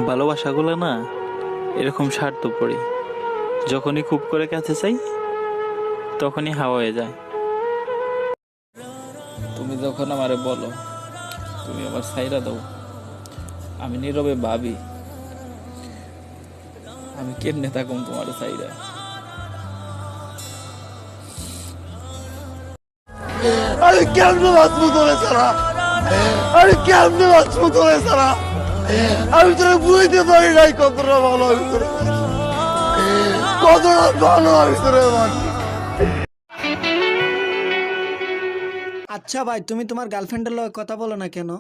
ভালোবাসাগুলো না এরকম স্বার্থপরই, যখনই খুব করে কাছে চাই তখনই হাওয়া হয়ে যায়। তুমি যখন আমারে বলো তুমি আমার সাইরা দাও, আমি নীরবে ভাবি আমি কেমনে থাকুম তোমার সাইরা। আরে কেমনে বাঁচবো তোরে ছাড়া, আরে কেমনে বাঁচবো তোরে ছাড়া। আমি তোরে বুঝতে পারি নাই কতটা ভালো আমি তোরে, কতটা ভালো আমি তোরে বাঁচি। আচ্ছা ভাই, তুমি তোমার গার্লফ্রেন্ডের লগে কথা বলো না কেন?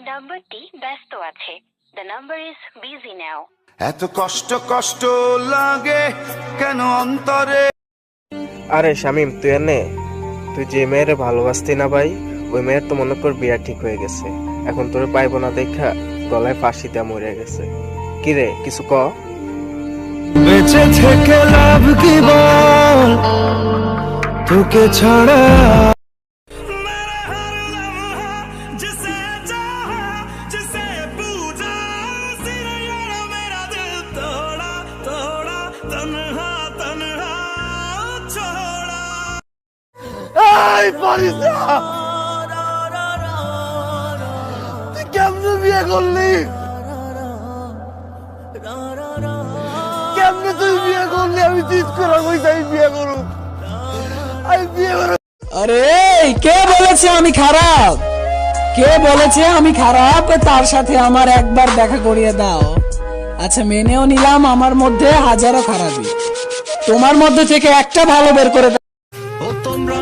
নাম্বারটি ব্যস্ত আছে। The number is busy now. এত কষ্ট কষ্ট লাগে কেন অন্তরে। আরে শামিম, তুই এনে, তুই যে মেয়েরে ভালোবাসতি না ভাই, ওই মেয়ের তো মনে কর বিয়া ঠিক হয়ে গেছে। এখন তোরে পাইবো না দেখা গলায় ফাঁসি দেয়া মরে গেছে। কিরে কিছু ক। বেঁচে থেকে লাভ কি বল, তোকে ছাড়া। এই পারিস না, তুই কেমনে বিয়ে করলি, কেমনে তুই বিয়ে করলি? আমি চিজ করা কইছি আমি বিয়ে করব, আমি বিয়ে করব। আরে কে বলেছে আমি খারাপ? কে বলেছে আমি খারাপ? তার সাথে আমার একবার দেখা করিয়ে দাও। আচ্ছা মেনেও নিলাম আমার মধ্যে হাজারো খারাপই, তোমার মধ্যে থেকে একটা ভালো বের করে দাও। ও তোমরা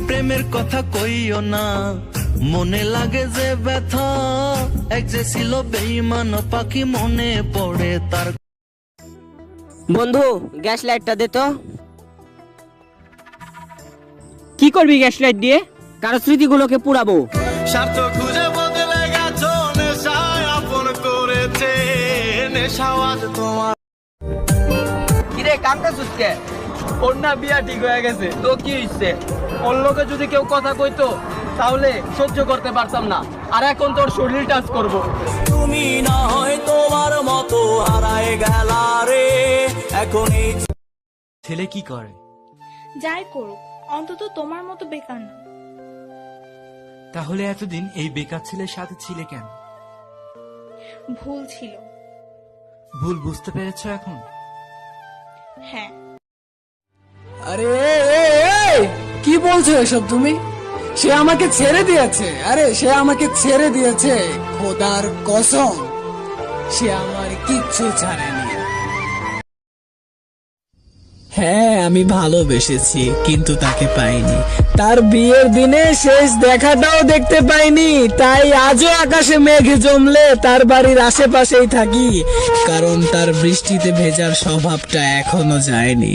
প্রেমের কথা কইও না, মনে লাগে যে ব্যথা। এক যে ছিল বেঈমান পাখি, মনে পড়ে তার। বন্ধু গ্যাস লাইটটা দে তো। কি করবি গ্যাস লাইট দিয়ে? কারো স্মৃতিগুলোকে পুড়াবো। স্বার্থ খুঁজে বদলে গেছো, নেশায় আপন করেছে, নেশাও আজ তোমার। কিরে কামটা সুস্কে? ওর না বিয়া ঠিক হয়ে গেছে, তো কি হইছে? ওর লোকে যদি কেউ কথা কইতো তাহলে সহ্য করতে পারতাম না, আর এখন তোর শরীর টাচ করবো। তুমি না হয় তোমার মতো হারায় গেলা রে। এখন এই ছেলে কি করে? যাই করুক, অন্তত তোমার মতো বেকার না। তাহলে এতদিন এই বেকার ছেলের সাথে ছিলে কেন? ভুল ছিল। ভুল বুঝতে পেরেছো এখন? হ্যাঁ। আরে কি বলছো এসব তুমি? সে আমাকে ছেড়ে দিয়েছে। আরে সে আমাকে ছেড়ে দিয়েছে, খোদার কসম সে আমার কিচ্ছু ছাড়েনি। হ্যাঁ আমি ভালোবেসেছি, কিন্তু তাকে পাইনি। তার বিয়ের দিনে শেষ দেখাটাও দেখতে পাইনি, তাই আজও আকাশে মেঘ জমলে তার বাড়ির আশেপাশেই থাকি, কারণ তার বৃষ্টিতে ভেজার স্বভাবটা এখনো যায়নি।